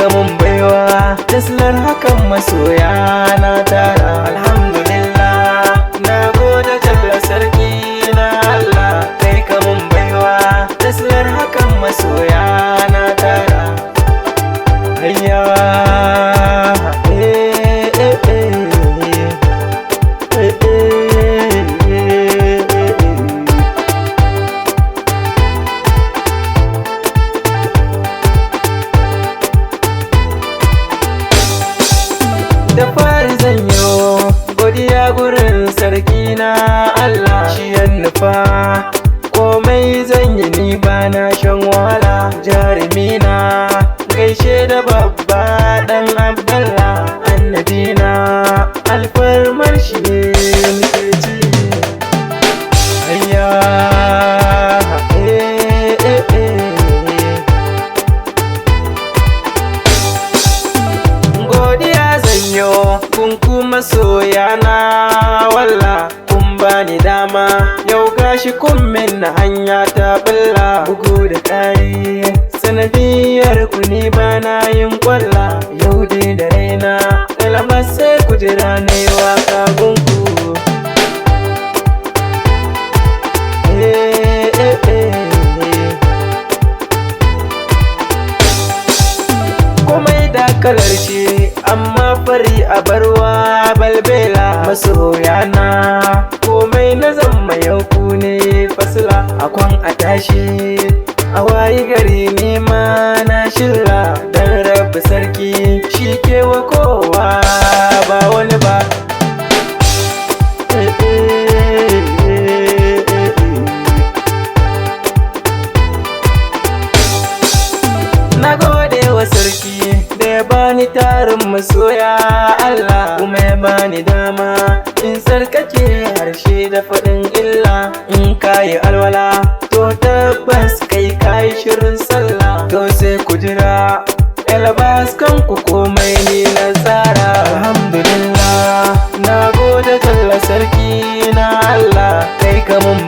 ka mun baiwa, taslar hakan masoya na tara. Alhamdulillah, na gode jalla sarki na Allah, kai ka mun baiwa, taslar hakan masoya na tara. Hayya da fari zan yo godiya gurin sarki na Allah, shi ya nufa komai zan yi ni ba na shan wahala. Jarumi na gaishe da babba dan Abdallah, annabi na alfarmar shi ne muke ci. Hayya godiya zan yo kun kuma soyana, walla kun bani dama yau gashi kun min hanya ta billa. Bugu da ƙari sanadiyar ku ni bana yin kwalla, yau dai da raina kalmar sai ku jira na yi waka gunku. Komai da kalar shi amma fari a barwa balbela. Masoyana komai na zama yau ku ne fasila, akwan a tashi a wayi gari nema na shirra. Dan rabu sarki shi kewa kowa ba wani ba. Na gode wa sarki da ya bani tarin masoya Allah, kuma ya bani dama in sarkake harshe da faɗin illa. In kayi alwala to tabbas kai kayi shirin sallah, to sai ku jira elbas kanku komai ni na tsara. Alhamdulillah, na gode jalla sarki na Allah, kai ka mun